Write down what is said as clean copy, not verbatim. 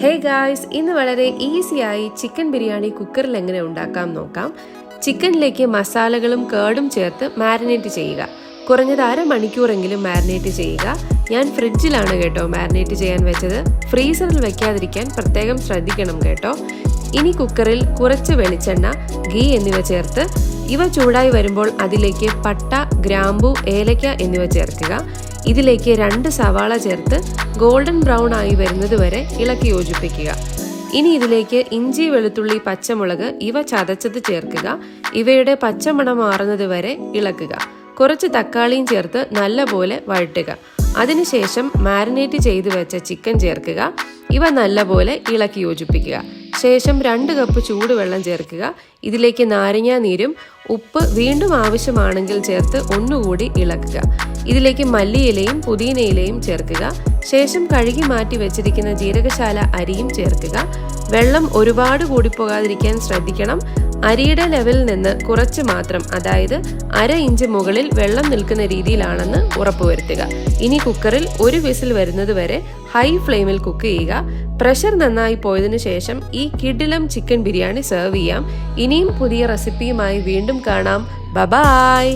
Hey guys, ഇന്ന് വളരെ ഈസിയായി ചിക്കൻ ബിരിയാണി കുക്കറിൽ എങ്ങനെ ഉണ്ടാക്കാം നോക്കാം. ചിക്കനിലേക്ക് മസാലകളും കേർഡും ചേർത്ത് മാരിനേറ്റ് ചെയ്യുക. കുറഞ്ഞത് അരമണിക്കൂറെങ്കിലും മാരിനേറ്റ് ചെയ്യുക. ഞാൻ ഫ്രിഡ്ജിലാണ് കേട്ടോ മാരിനേറ്റ് ചെയ്യാൻ വെച്ചത്. ഫ്രീസറിൽ വെക്കാതിരിക്കാൻ പ്രത്യേകം ശ്രദ്ധിക്കണം കേട്ടോ. ഇനി കുക്കറിൽ കുറച്ച് വെളിച്ചെണ്ണ, ഗീ എന്നിവ ചേർത്ത് ഇവ ചൂടായി വരുമ്പോൾ അതിലേക്ക് പട്ട, ഗ്രാമ്പു, ഏലക്ക എന്നിവ ചേർക്കുക. ഇതിലേക്ക് 2 സവാള ചേർത്ത് ഗോൾഡൻ ബ്രൗൺ ആയി വരുന്നത് വരെ ഇളക്കി യോജിപ്പിക്കുക. ഇനി ഇതിലേക്ക് ഇഞ്ചി, വെളുത്തുള്ളി, പച്ചമുളക് ഇവ ചതച്ചത് ചേർക്കുക. ഇവയുടെ പച്ചമണം മാറുന്നത് വരെ ഇളക്കുക. കുറച്ച് തക്കാളിയും ചേർത്ത് നല്ലപോലെ വഴറ്റുക. അതിനുശേഷം മാരിനേറ്റ് ചെയ്തു വെച്ച ചിക്കൻ ചേർക്കുക. ഇവ നല്ലപോലെ ഇളക്കി യോജിപ്പിക്കുക. ശേഷം 2 കപ്പ് ചൂടുവെള്ളം ചേർക്കുക. ഇതിലേക്ക് നാരങ്ങാ നീരും ഉപ്പ് വീണ്ടും ആവശ്യമാണെങ്കിൽ ചേർത്ത് ഒന്നുകൂടി ഇളക്കുക. ഇതിലേക്ക് മല്ലിയിലയും പുതിനയിലയും ചേർക്കുക. ശേഷം കഴുകി മാറ്റി വെച്ചിരിക്കുന്ന ജീരകശാല അരിയും ചേർക്കുക. വെള്ളം ഒരുപാട് കൂടിപ്പോകാതിരിക്കാൻ ശ്രദ്ധിക്കണം. അരിയുടെ ലെവലിൽ നിന്ന് കുറച്ച് മാത്രം, അതായത് 1/2 ഇഞ്ച് മുകളിൽ വെള്ളം നിൽക്കുന്ന രീതിയിലാണെന്ന് ഉറപ്പുവരുത്തുക. ഇനി കുക്കറിൽ 1 വിസിൽ വരുന്നത് വരെ ഹൈ ഫ്ലെയിമിൽ കുക്ക് ചെയ്യുക. പ്രഷർ നന്നായി പോയതിനു ശേഷം ഈ കിടിലം ചിക്കൻ ബിരിയാണി സെർവ് ചെയ്യാം. ഇനിയും പുതിയ റെസിപ്പിയുമായി വീണ്ടും കാണാം. ബൈ.